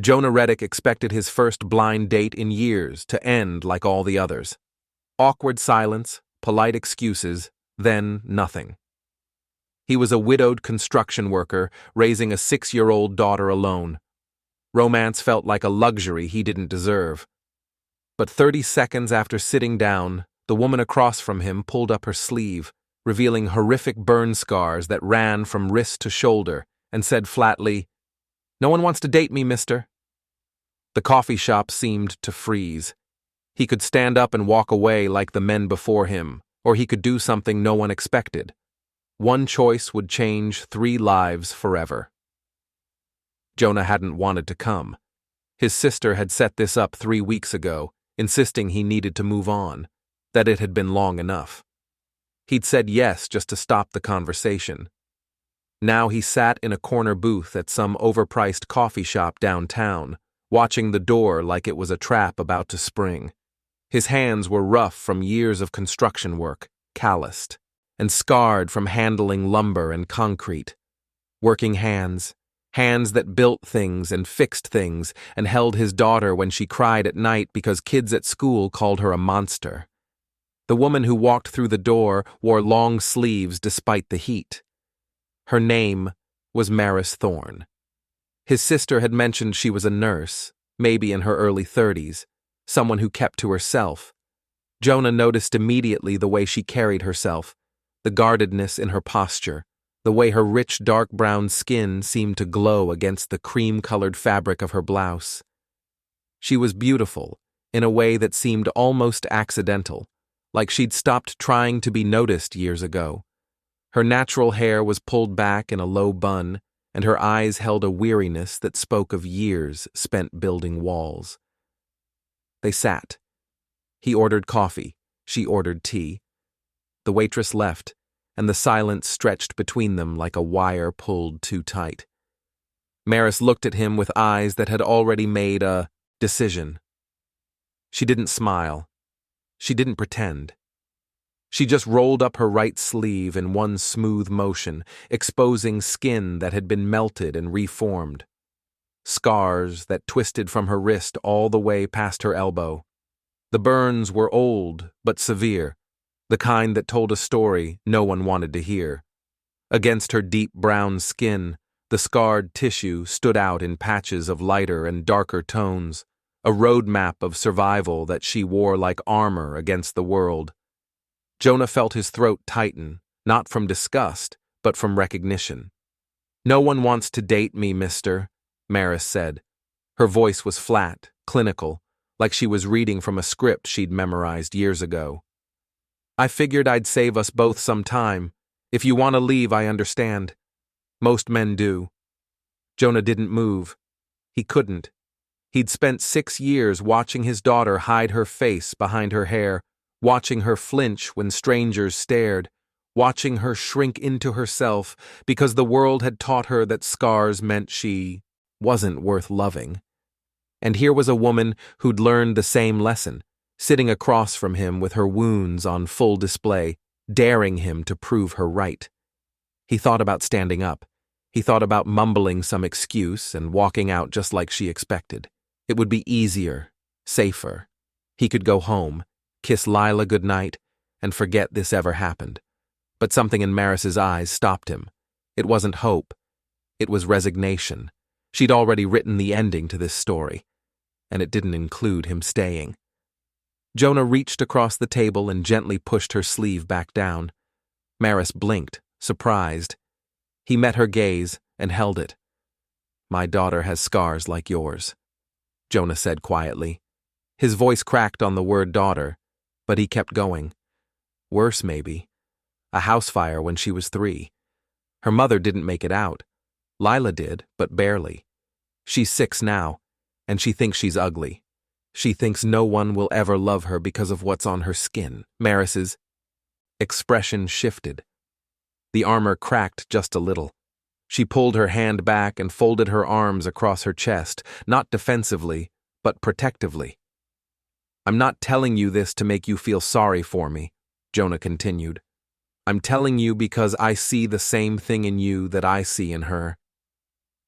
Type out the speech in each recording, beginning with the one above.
Jonah Reddick expected his first blind date in years to end like all the others. Awkward silence, polite excuses, then nothing. He was a widowed construction worker raising a 6-year-old daughter alone. Romance felt like a luxury he didn't deserve. But 30 seconds after sitting down, the woman across from him pulled up her sleeve, revealing horrific burn scars that ran from wrist to shoulder, and said flatly, "No one wants to date me, mister." The coffee shop seemed to freeze. He could stand up and walk away like the men before him, or he could do something no one expected. One choice would change 3 lives forever. Jonah hadn't wanted to come. His sister had set this up 3 weeks ago, insisting he needed to move on, that it had been long enough. He'd said yes just to stop the conversation. Now he sat in a corner booth at some overpriced coffee shop downtown, watching the door like it was a trap about to spring. His hands were rough from years of construction work, calloused, and scarred from handling lumber and concrete. Working hands, hands that built things and fixed things and held his daughter when she cried at night because kids at school called her a monster. The woman who walked through the door wore long sleeves despite the heat. Her name was Maris Thorne. His sister had mentioned she was a nurse, maybe in her early 30s, someone who kept to herself. Jonah noticed immediately the way she carried herself, the guardedness in her posture, the way her rich dark brown skin seemed to glow against the cream-colored fabric of her blouse. She was beautiful, in a way that seemed almost accidental, like she'd stopped trying to be noticed years ago. Her natural hair was pulled back in a low bun, and her eyes held a weariness that spoke of years spent building walls. They sat. He ordered coffee, she ordered tea. The waitress left, and the silence stretched between them like a wire pulled too tight. Maris looked at him with eyes that had already made a decision. She didn't smile. She didn't pretend. She just rolled up her right sleeve in one smooth motion, exposing skin that had been melted and reformed. Scars that twisted from her wrist all the way past her elbow. The burns were old but severe, the kind that told a story no one wanted to hear. Against her deep brown skin, the scarred tissue stood out in patches of lighter and darker tones, a roadmap of survival that she wore like armor against the world. Jonah felt his throat tighten, not from disgust, but from recognition. "No one wants to date me, mister," Maris said. Her voice was flat, clinical, like she was reading from a script she'd memorized years ago. "I figured I'd save us both some time. If you want to leave, I understand. Most men do." Jonah didn't move. He couldn't. He'd spent 6 years watching his daughter hide her face behind her hair, watching her flinch when strangers stared, watching her shrink into herself because the world had taught her that scars meant she wasn't worth loving. And here was a woman who'd learned the same lesson, sitting across from him with her wounds on full display, daring him to prove her right. He thought about standing up. He thought about mumbling some excuse and walking out just like she expected. It would be easier, safer. He could go home, kiss Lila goodnight, and forget this ever happened. But something in Maris's eyes stopped him. It wasn't hope. It was resignation. She'd already written the ending to this story, and it didn't include him staying. Jonah reached across the table and gently pushed her sleeve back down. Maris blinked, surprised. He met her gaze and held it. "My daughter has scars like yours," Jonah said quietly. His voice cracked on the word daughter, but he kept going. "Worse, maybe. A house fire when she was 3. Her mother didn't make it out. Lila did, but barely. She's 6 now, and she thinks she's ugly. She thinks no one will ever love her because of what's on her skin." Maris's expression shifted. The armor cracked just a little. She pulled her hand back and folded her arms across her chest, not defensively, but protectively. "I'm not telling you this to make you feel sorry for me," Jonah continued. "I'm telling you because I see the same thing in you that I see in her."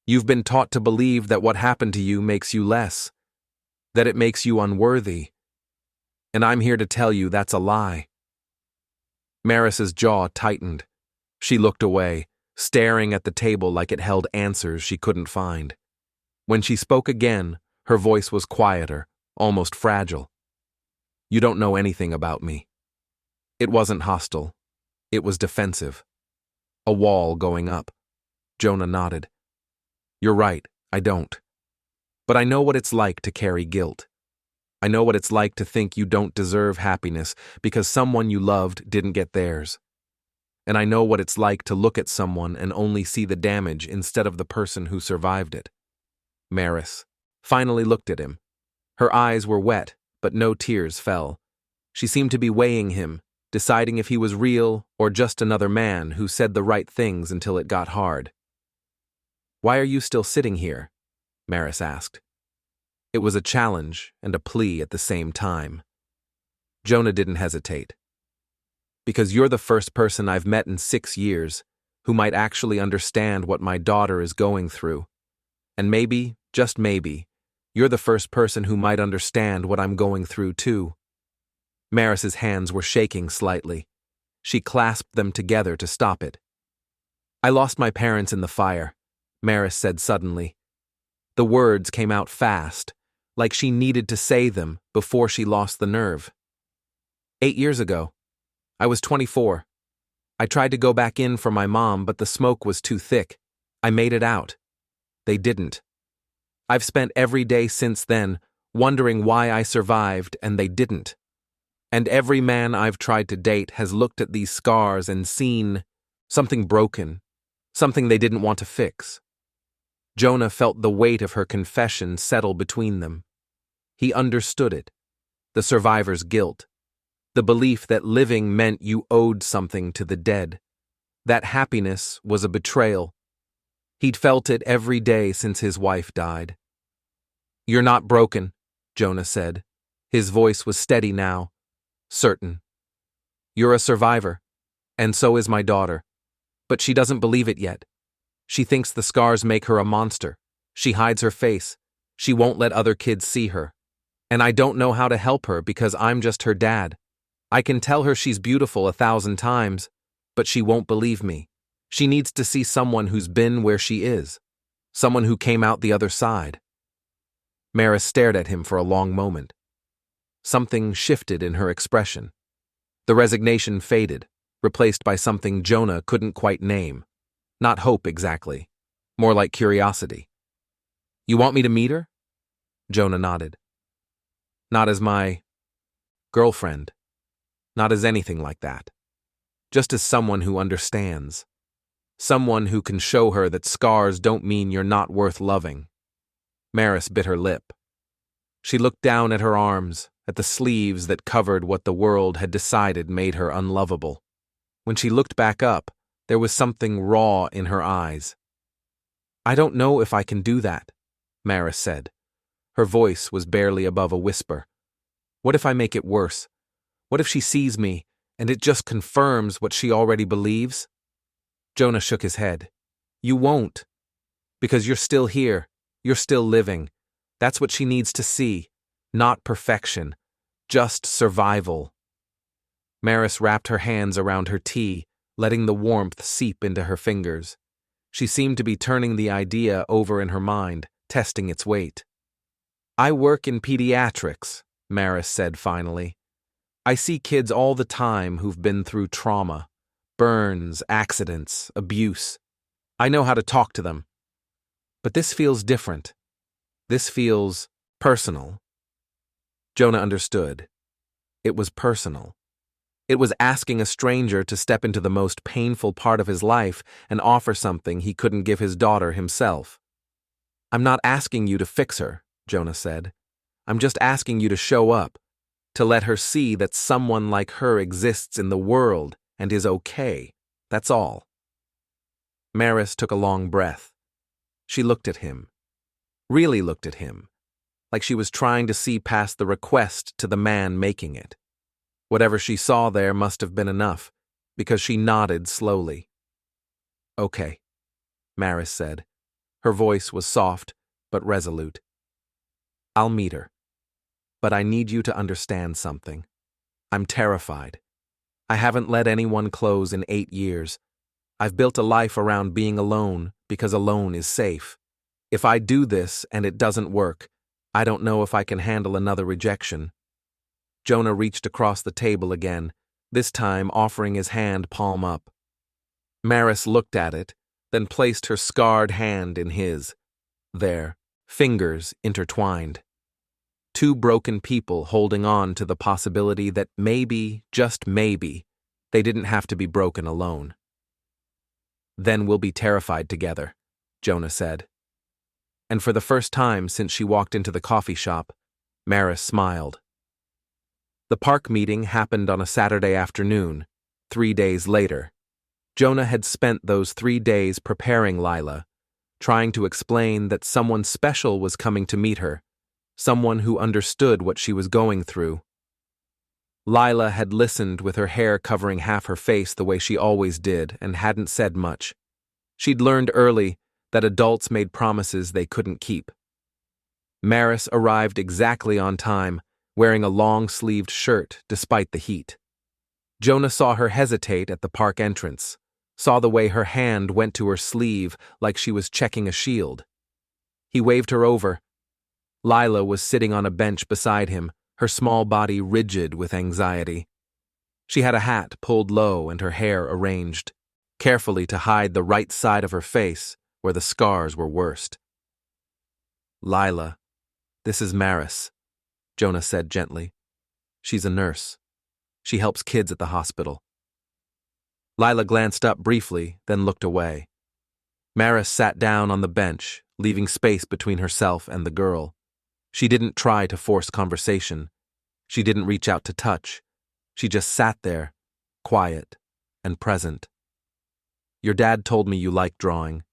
You've been taught to believe that what happened to you makes you less, that it makes you unworthy. And I'm here to tell you that's a lie. Maris's jaw tightened. She looked away, staring at the table like it held answers she couldn't find. When she spoke again, her voice was quieter, almost fragile. You don't know anything about me. It wasn't hostile. It was defensive. A wall going up. Jonah nodded. You're right, I don't. But I know what it's like to carry guilt. I know what it's like to think you don't deserve happiness because someone you loved didn't get theirs. And I know what it's like to look at someone and only see the damage instead of the person who survived it. Maris finally looked at him. Her eyes were wet, but no tears fell. She seemed to be weighing him, deciding if he was real or just another man who said the right things until it got hard. Why are you still sitting here? Maris asked. It was a challenge and a plea at the same time. Jonah didn't hesitate. Because you're the first person I've met in 6 years who might actually understand what my daughter is going through. And maybe, just maybe, you're the first person who might understand what I'm going through too. Maris's hands were shaking slightly. She clasped them together to stop it. I lost my parents in the fire, Maris said suddenly. The words came out fast, like she needed to say them before she lost the nerve. 8 years ago. I was 24. I tried to go back in for my mom, but the smoke was too thick. I made it out. They didn't. I've spent every day since then wondering why I survived and they didn't. And every man I've tried to date has looked at these scars and seen something broken, something they didn't want to fix. Jonah felt the weight of her confession settle between them. He understood it, the survivor's guilt, the belief that living meant you owed something to the dead, that happiness was a betrayal. He'd felt it every day since his wife died. You're not broken, Jonah said. His voice was steady now, certain. You're a survivor, and so is my daughter. But she doesn't believe it yet. She thinks the scars make her a monster. She hides her face. She won't let other kids see her. And I don't know how to help her because I'm just her dad. I can tell her she's beautiful 1,000 times, but she won't believe me. She needs to see someone who's been where she is, someone who came out the other side. Maris stared at him for a long moment. Something shifted in her expression. The resignation faded, replaced by something Jonah couldn't quite name. Not hope exactly, more like curiosity. You want me to meet her? Jonah nodded. Not as my girlfriend. Not as anything like that. Just as someone who understands. Someone who can show her that scars don't mean you're not worth loving. Maris bit her lip. She looked down at her arms, at the sleeves that covered what the world had decided made her unlovable. When she looked back up, there was something raw in her eyes. I don't know if I can do that, Maris said. Her voice was barely above a whisper. What if I make it worse? What if she sees me, and it just confirms what she already believes? Jonah shook his head. You won't. Because you're still here. You're still living. That's what she needs to see. Not perfection. Just survival. Maris wrapped her hands around her tea, letting the warmth seep into her fingers. She seemed to be turning the idea over in her mind, testing its weight. I work in pediatrics, Maris said finally. I see kids all the time who've been through trauma, burns, accidents, abuse. I know how to talk to them. But this feels different. This feels personal. Jonah understood. It was personal. It was asking a stranger to step into the most painful part of his life and offer something he couldn't give his daughter himself. I'm not asking you to fix her, Jonah said. I'm just asking you to show up, to let her see that someone like her exists in the world and is okay. That's all. Maris took a long breath. She looked at him. Really looked at him, like she was trying to see past the request to the man making it. Whatever she saw there must have been enough, because she nodded slowly. Okay, Maris said. Her voice was soft, but resolute. I'll meet her. But I need you to understand something. I'm terrified. I haven't let anyone close in 8 years. I've built a life around being alone because alone is safe. If I do this and it doesn't work, I don't know if I can handle another rejection. Jonah reached across the table again, this time offering his hand palm up. Maris looked at it, then placed her scarred hand in his. Their fingers intertwined. Two broken people holding on to the possibility that maybe, just maybe, they didn't have to be broken alone. Then we'll be terrified together, Jonah said. And for the first time since she walked into the coffee shop, Maris smiled. The park meeting happened on a Saturday afternoon, 3 days later. Jonah had spent those 3 days preparing Lila, trying to explain that someone special was coming to meet her, someone who understood what she was going through. Lila had listened with her hair covering half her face the way she always did and hadn't said much. She'd learned early that adults made promises they couldn't keep. Maris arrived exactly on time, wearing a long-sleeved shirt despite the heat. Jonah saw her hesitate at the park entrance, saw the way her hand went to her sleeve like she was checking a shield. He waved her over. Lila was sitting on a bench beside him, her small body rigid with anxiety. She had a hat pulled low and her hair arranged, carefully to hide the right side of her face where the scars were worst. Lila, this is Maris, Jonah said gently. She's a nurse. She helps kids at the hospital. Lila glanced up briefly, then looked away. Maris sat down on the bench, leaving space between herself and the girl. She didn't try to force conversation. She didn't reach out to touch. She just sat there, quiet and present. Your dad told me you like drawing,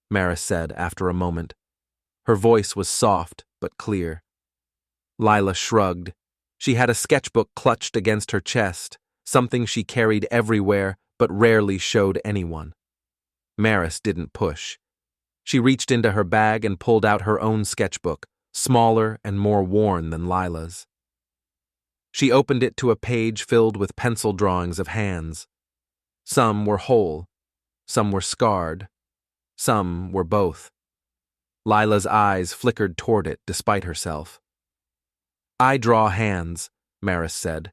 Maris said after a moment. Her voice was soft but clear. Lila shrugged. She had a sketchbook clutched against her chest, something she carried everywhere but rarely showed anyone. Maris didn't push. She reached into her bag and pulled out her own sketchbook, smaller and more worn than Lila's. She opened it to a page filled with pencil drawings of hands. Some were whole, some were scarred, some were both. Lila's eyes flickered toward it despite herself. I draw hands, Maris said.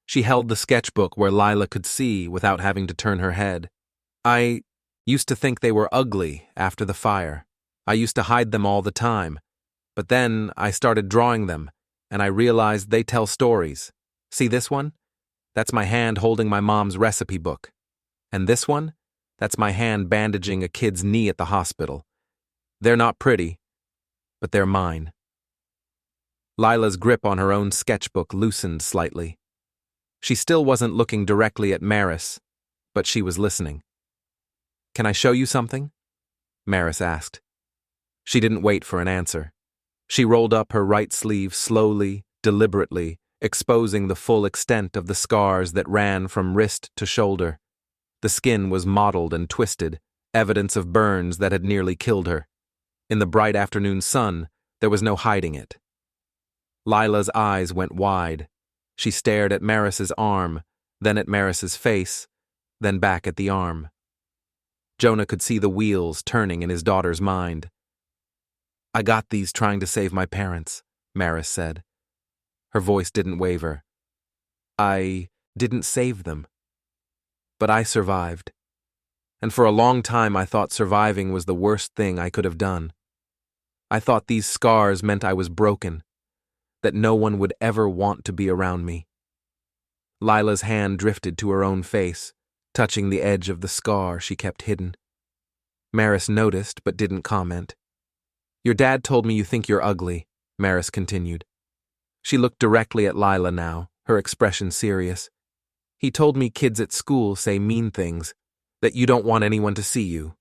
She held the sketchbook where Lila could see without having to turn her head. I used to think they were ugly after the fire. I used to hide them all the time. But then I started drawing them, and I realized they tell stories. See this one? That's my hand holding my mom's recipe book. And this one? That's my hand bandaging a kid's knee at the hospital. They're not pretty, but they're mine. Lila's grip on her own sketchbook loosened slightly. She still wasn't looking directly at Maris, but she was listening. Can I show you something? Maris asked. She didn't wait for an answer. She rolled up her right sleeve slowly, deliberately, exposing the full extent of the scars that ran from wrist to shoulder. The skin was mottled and twisted, evidence of burns that had nearly killed her. In the bright afternoon sun, there was no hiding it. Lila's eyes went wide. She stared at Maris's arm, then at Maris's face, then back at the arm. Jonah could see the wheels turning in his daughter's mind. I got these trying to save my parents, Maris said. Her voice didn't waver. I didn't save them. But I survived. And for a long time I thought surviving was the worst thing I could have done. I thought these scars meant I was broken, that no one would ever want to be around me. Lila's hand drifted to her own face, touching the edge of the scar she kept hidden. Maris noticed but didn't comment. Your dad told me you think you're ugly, Maris continued. She looked directly at Lila now, her expression serious. He told me kids at school say mean things, that you don't want anyone to see you.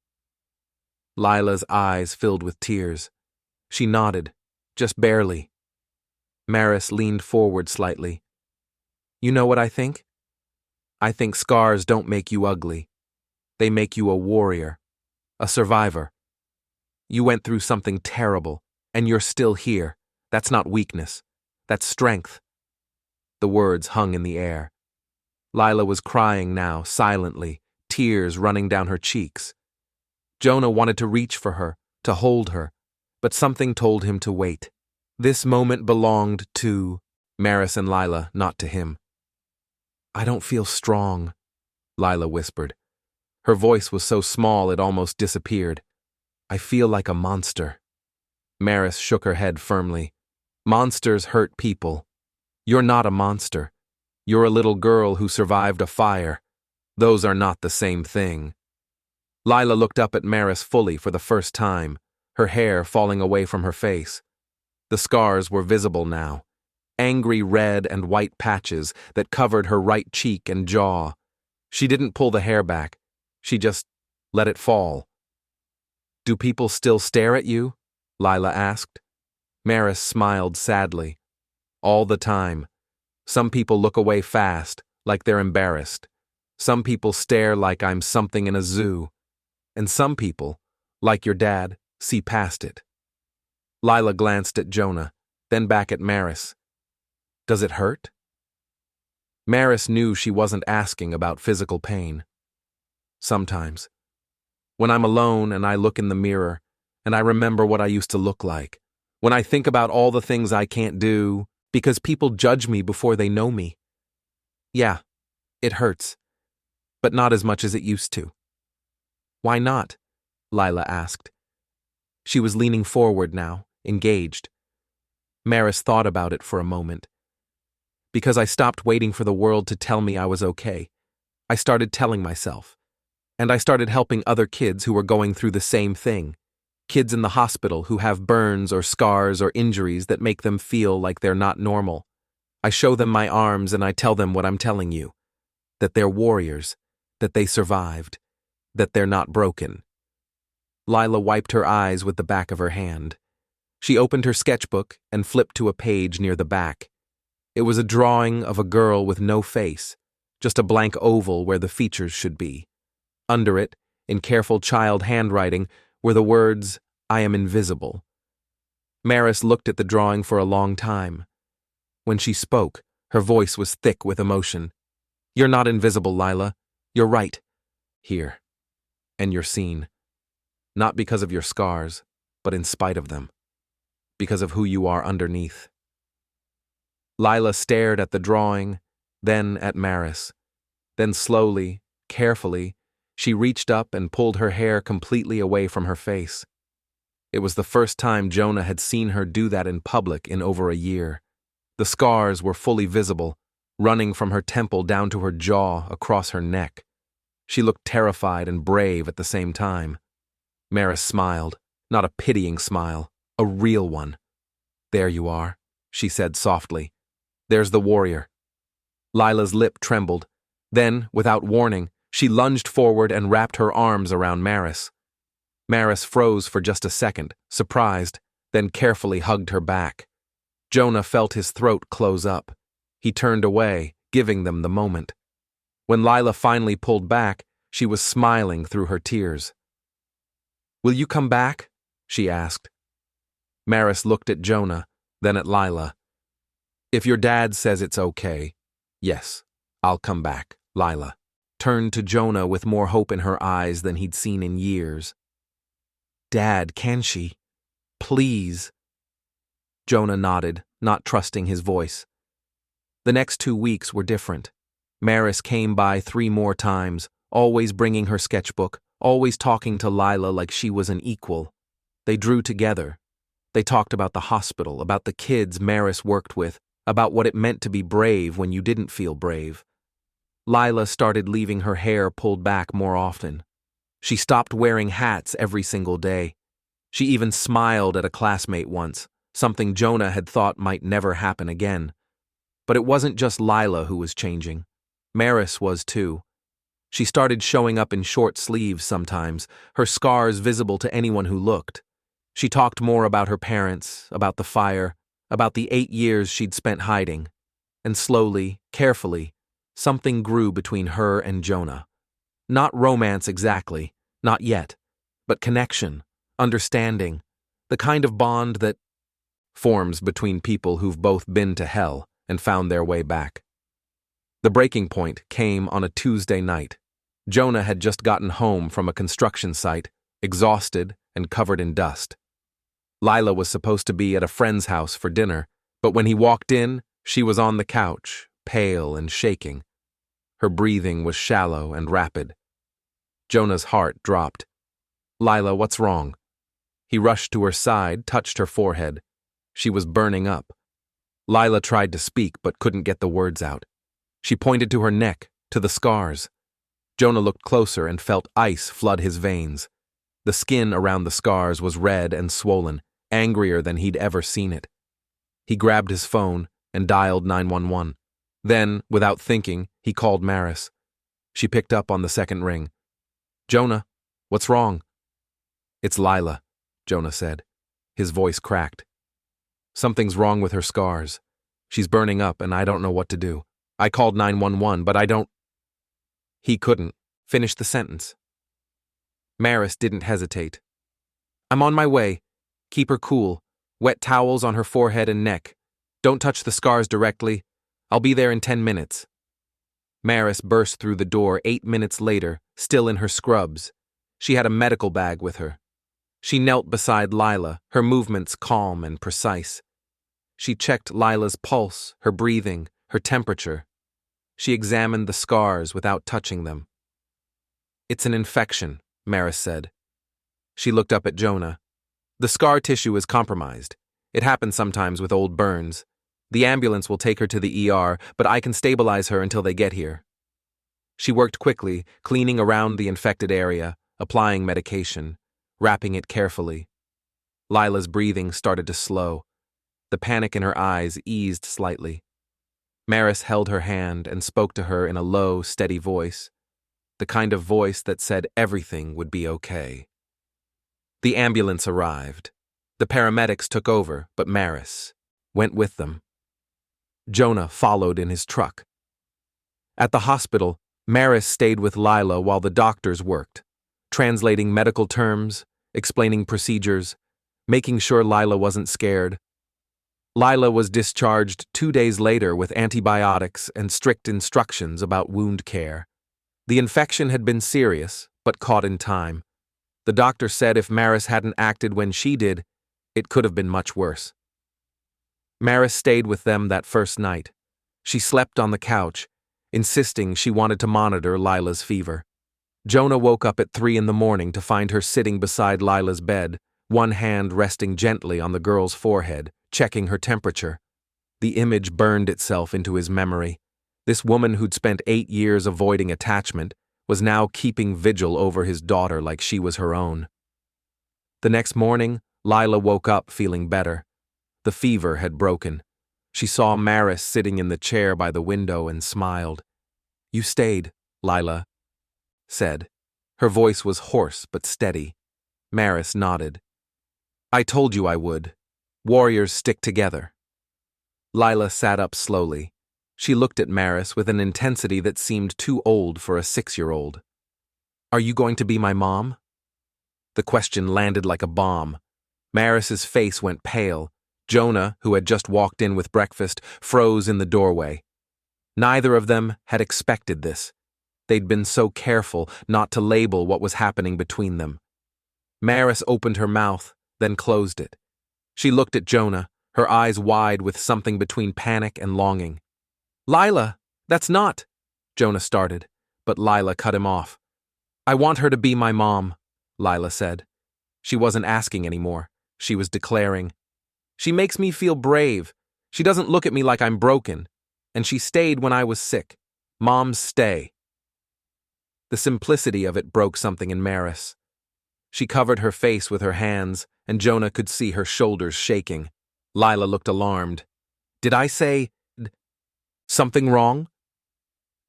Lila's eyes filled with tears. She nodded, just barely. Maris leaned forward slightly. You know what I think? I think scars don't make you ugly. They make you a warrior, a survivor. You went through something terrible, and you're still here. That's not weakness. That's strength." The words hung in the air. Lila was crying now, silently, tears running down her cheeks. Jonah wanted to reach for her, to hold her, but something told him to wait. This moment belonged to Maris and Lila, not to him. "I don't feel strong," Lila whispered. Her voice was so small it almost disappeared. "I feel like a monster." Maris shook her head firmly. "Monsters hurt people. You're not a monster. You're a little girl who survived a fire. Those are not the same thing." Lila looked up at Maris fully for the first time, her hair falling away from her face. The scars were visible now, angry red and white patches that covered her right cheek and jaw. She didn't pull the hair back. She just let it fall. "Do people still stare at you?" Lila asked. Maris smiled sadly. "All the time. Some people look away fast, like they're embarrassed. Some people stare like I'm something in a zoo. And some people, like your dad, see past it." Lila glanced at Jonah, then back at Maris. "Does it hurt?" Maris knew she wasn't asking about physical pain. "Sometimes. When I'm alone and I look in the mirror, and I remember what I used to look like. When I think about all the things I can't do, because people judge me before they know me. Yeah, it hurts. But not as much as it used to." "Why not?" Lila asked. She was leaning forward now, engaged. Maris thought about it for a moment. "Because I stopped waiting for the world to tell me I was okay. I started telling myself. And I started helping other kids who were going through the same thing. Kids in the hospital who have burns or scars or injuries that make them feel like they're not normal. I show them my arms and I tell them what I'm telling you. That they're warriors. That they survived. That they're not broken." Lila wiped her eyes with the back of her hand. She opened her sketchbook and flipped to a page near the back. It was a drawing of a girl with no face, just a blank oval where the features should be. Under it, in careful child handwriting, were the words, "I am invisible." Maris looked at the drawing for a long time. When she spoke, her voice was thick with emotion. "You're not invisible, Lila. You're right. Here. And you're seen. Not because of your scars, but in spite of them. Because of who you are underneath." Lila stared at the drawing, then at Maris. Then slowly, carefully, she reached up and pulled her hair completely away from her face. It was the first time Jonah had seen her do that in public in over a year. The scars were fully visible, running from her temple down to her jaw across her neck. She looked terrified and brave at the same time. Maris smiled, not a pitying smile, a real one. "There you are," she said softly. "There's the warrior." Lila's lip trembled. Then, without warning, she lunged forward and wrapped her arms around Maris. Maris froze for just a second, surprised, then carefully hugged her back. Jonah felt his throat close up. He turned away, giving them the moment. When Lila finally pulled back, she was smiling through her tears. "Will you come back?" she asked. Maris looked at Jonah, then at Lila. "If your dad says it's okay, yes, I'll come back," Lila turned to Jonah with more hope in her eyes than he'd seen in years. "Dad, can she? Please." Jonah nodded, not trusting his voice. The next 2 weeks were different. Maris came by 3 more times, always bringing her sketchbook, always talking to Lila like she was an equal. They drew together. They talked about the hospital, about the kids Maris worked with, about what it meant to be brave when you didn't feel brave. Lila started leaving her hair pulled back more often. She stopped wearing hats every single day. She even smiled at a classmate once, something Jonah had thought might never happen again. But it wasn't just Lila who was changing. Maris was too. She started showing up in short sleeves sometimes, her scars visible to anyone who looked. She talked more about her parents, about the fire, about the 8 years she'd spent hiding. And slowly, carefully, something grew between her and Jonah. Not romance exactly, not yet, but connection, understanding, the kind of bond that forms between people who've both been to hell and found their way back. The breaking point came on a Tuesday night. Jonah had just gotten home from a construction site, exhausted and covered in dust. Lila was supposed to be at a friend's house for dinner, but when he walked in, she was on the couch, pale and shaking. Her breathing was shallow and rapid. Jonah's heart dropped. "Lila, what's wrong?" He rushed to her side, touched her forehead. She was burning up. Lila tried to speak but couldn't get the words out. She pointed to her neck, to the scars. Jonah looked closer and felt ice flood his veins. The skin around the scars was red and swollen, angrier than he'd ever seen it. He grabbed his phone and dialed 911. Then, without thinking, he called Maris. She picked up on the second ring. "Jonah, what's wrong?" "It's Lila," Jonah said. His voice cracked. "Something's wrong with her scars. She's burning up and I don't know what to do. I called 911, but I don't—" He couldn't finish the sentence. Maris didn't hesitate. "I'm on my way. Keep her cool. Wet towels on her forehead and neck. Don't touch the scars directly. I'll be there in 10 minutes. Maris burst through the door 8 minutes later, still in her scrubs. She had a medical bag with her. She knelt beside Lila, her movements calm and precise. She checked Lila's pulse, her breathing, her temperature. She examined the scars without touching them. "It's an infection," Maris said. She looked up at Jonah. "The scar tissue is compromised. It happens sometimes with old burns. The ambulance will take her to the ER, but I can stabilize her until they get here." She worked quickly, cleaning around the infected area, applying medication, wrapping it carefully. Lila's breathing started to slow. The panic in her eyes eased slightly. Maris held her hand and spoke to her in a low, steady voice, the kind of voice that said everything would be okay. The ambulance arrived. The paramedics took over, but Maris went with them. Jonah followed in his truck. At the hospital, Maris stayed with Lila while the doctors worked, translating medical terms, explaining procedures, making sure Lila wasn't scared. Lila was discharged 2 days later with antibiotics and strict instructions about wound care. The infection had been serious, but caught in time. The doctor said if Maris hadn't acted when she did, it could have been much worse. Maris stayed with them that first night. She slept on the couch, insisting she wanted to monitor Lila's fever. Jonah woke up at 3 a.m. to find her sitting beside Lila's bed, one hand resting gently on the girl's forehead, checking her temperature. The image burned itself into his memory. This woman who'd spent 8 years avoiding attachment was now keeping vigil over his daughter like she was her own. The next morning, Lila woke up feeling better. The fever had broken. She saw Maris sitting in the chair by the window and smiled. "You stayed," Lila said. Her voice was hoarse but steady. Maris nodded. "I told you I would. Warriors stick together." Lila sat up slowly. She looked at Maris with an intensity that seemed too old for a 6-year-old. "Are you going to be my mom?" The question landed like a bomb. Maris's face went pale. Jonah, who had just walked in with breakfast, froze in the doorway. Neither of them had expected this. They'd been so careful not to label what was happening between them. Maris opened her mouth, then closed it. She looked at Jonah, her eyes wide with something between panic and longing. "Lila, that's not—" Jonah started, but Lila cut him off. "I want her to be my mom," Lila said. She wasn't asking anymore. She was declaring. "She makes me feel brave. She doesn't look at me like I'm broken. And she stayed when I was sick. Moms stay." The simplicity of it broke something in Maris. She covered her face with her hands, and Jonah could see her shoulders shaking. Lila looked alarmed. "Did I say something wrong?"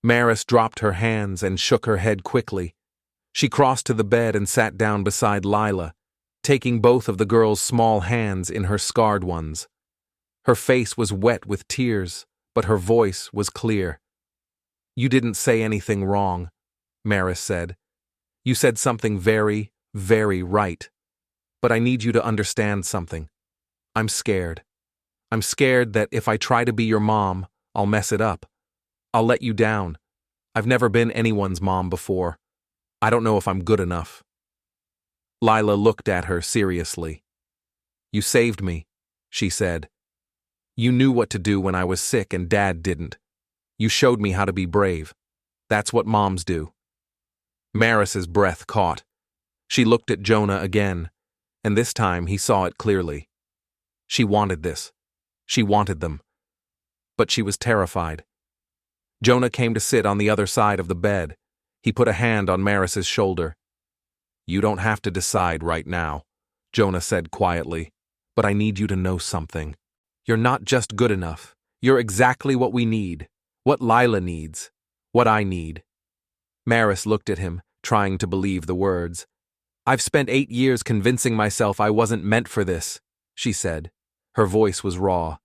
Maris dropped her hands and shook her head quickly. She crossed to the bed and sat down beside Lila, taking both of the girl's small hands in her scarred ones. Her face was wet with tears, but her voice was clear. "You didn't say anything wrong," Maris said. "You said something very, very right. But I need you to understand something. I'm scared. I'm scared that if I try to be your mom, I'll mess it up. I'll let you down. I've never been anyone's mom before. I don't know if I'm good enough." Lila looked at her seriously. "You saved me," she said. "You knew what to do when I was sick and Dad didn't. You showed me how to be brave. That's what moms do." Maris's breath caught. She looked at Jonah again, and this time he saw it clearly. She wanted this. She wanted them. But she was terrified. Jonah came to sit on the other side of the bed. He put a hand on Maris's shoulder. "You don't have to decide right now," Jonah said quietly, "but I need you to know something. You're not just good enough. You're exactly what we need, what Lila needs, what I need." Maris looked at him, trying to believe the words. "I've spent 8 years convincing myself I wasn't meant for this," she said. Her voice was raw.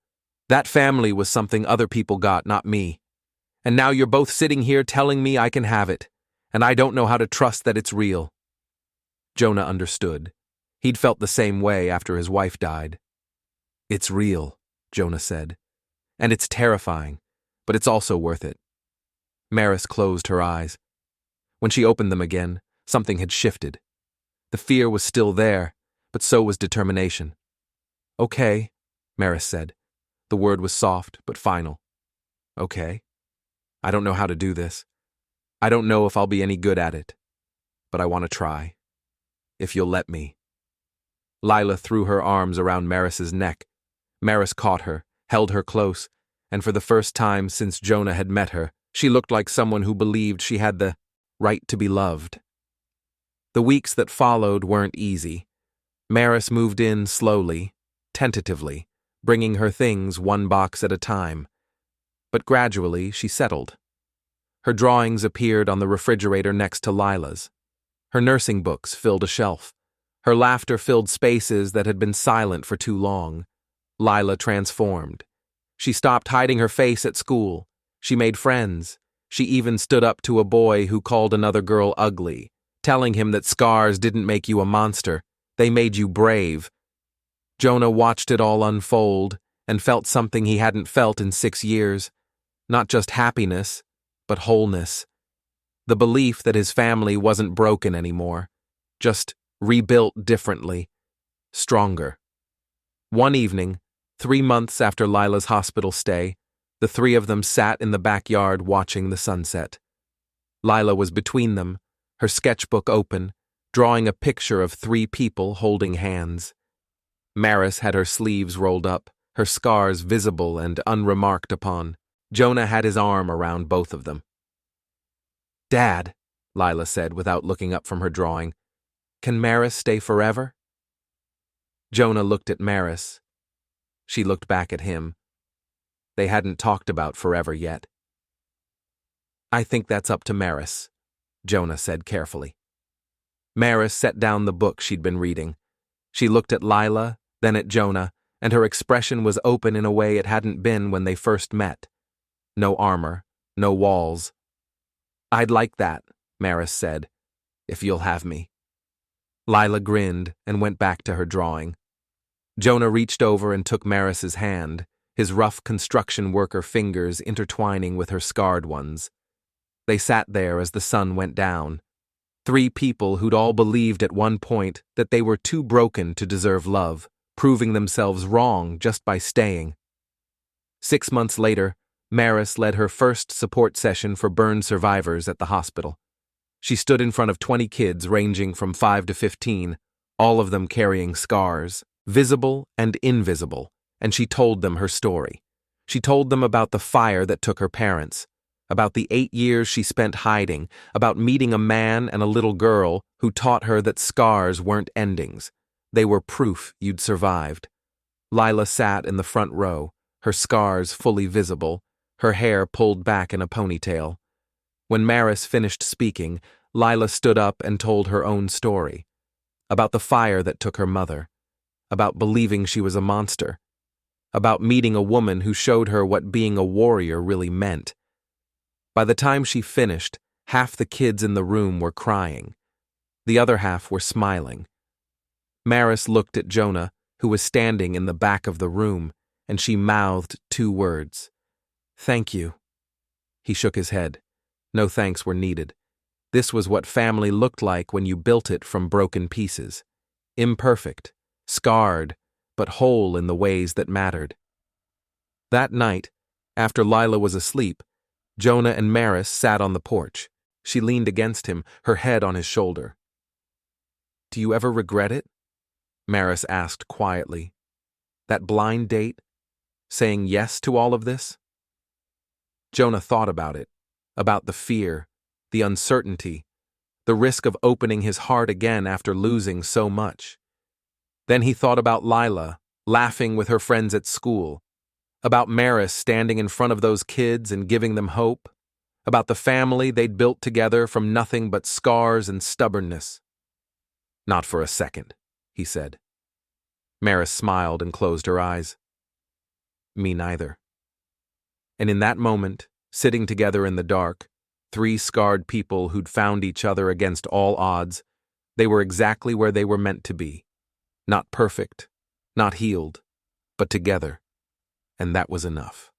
"That family was something other people got, not me. And now you're both sitting here telling me I can have it, and I don't know how to trust that it's real." Jonah understood. He'd felt the same way after his wife died. "It's real," Jonah said. "And it's terrifying, but it's also worth it." Maris closed her eyes. When she opened them again, something had shifted. The fear was still there, but so was determination. "Okay," Maris said. The word was soft but final. "Okay. I don't know how to do this. I don't know if I'll be any good at it. But I want to try. If you'll let me." Lila threw her arms around Maris's neck. Maris caught her, held her close, and for the first time since Jonah had met her, she looked like someone who believed she had the right to be loved. The weeks that followed weren't easy. Maris moved in slowly, tentatively, bringing her things one box at a time. But gradually she settled. Her drawings appeared on the refrigerator next to Lila's. Her nursing books filled a shelf. Her laughter filled spaces that had been silent for too long. Lila transformed. She stopped hiding her face at school. She made friends. She even stood up to a boy who called another girl ugly, telling him that scars didn't make you a monster, they made you brave. Jonah watched it all unfold and felt something he hadn't felt in 6 years. Not just happiness, but wholeness. The belief that his family wasn't broken anymore, just rebuilt differently, stronger. One evening, 3 months after Lila's hospital stay, the three of them sat in the backyard watching the sunset. Lila was between them, her sketchbook open, drawing a picture of 3 people holding hands. Maris had her sleeves rolled up, her scars visible and unremarked upon. Jonah had his arm around both of them. "Dad," Lila said without looking up from her drawing, "can Maris stay forever?" Jonah looked at Maris. She looked back at him. They hadn't talked about forever yet. "I think that's up to Maris," Jonah said carefully. Maris set down the book she'd been reading. She looked at Lila, then at Jonah, and her expression was open in a way it hadn't been when they first met. No armor, no walls. "I'd like that," Maris said, "if you'll have me." Lila grinned and went back to her drawing. Jonah reached over and took Maris's hand, his rough construction worker fingers intertwining with her scarred ones. They sat there as the sun went down. 3 people who'd all believed at one point that they were too broken to deserve love, proving themselves wrong just by staying. 6 months later, Maris led her first support session for burn survivors at the hospital. She stood in front of 20 kids ranging from 5 to 15, all of them carrying scars, visible and invisible, and she told them her story. She told them about the fire that took her parents, about the 8 years she spent hiding, about meeting a man and a little girl who taught her that scars weren't endings. They were proof you'd survived. Lila sat in the front row, her scars fully visible, her hair pulled back in a ponytail. When Maris finished speaking, Lila stood up and told her own story. About the fire that took her mother. About believing she was a monster. About meeting a woman who showed her what being a warrior really meant. By the time she finished, half the kids in the room were crying. The other half were smiling. Maris looked at Jonah, who was standing in the back of the room, and she mouthed 2 words. "Thank you." He shook his head. No thanks were needed. This was what family looked like when you built it from broken pieces. Imperfect, scarred, but whole in the ways that mattered. That night, after Lila was asleep, Jonah and Maris sat on the porch. She leaned against him, her head on his shoulder. "Do you ever regret it?" Maris asked quietly. "That blind date? Saying yes to all of this?" Jonah thought about it, about the fear, the uncertainty, the risk of opening his heart again after losing so much. Then he thought about Lila, laughing with her friends at school, about Maris standing in front of those kids and giving them hope, about the family they'd built together from nothing but scars and stubbornness. "Not for a second," he said. Maris smiled and closed her eyes. "Me neither." And in that moment, sitting together in the dark, 3 scarred people who'd found each other against all odds, they were exactly where they were meant to be. Not perfect, not healed, but together. And that was enough.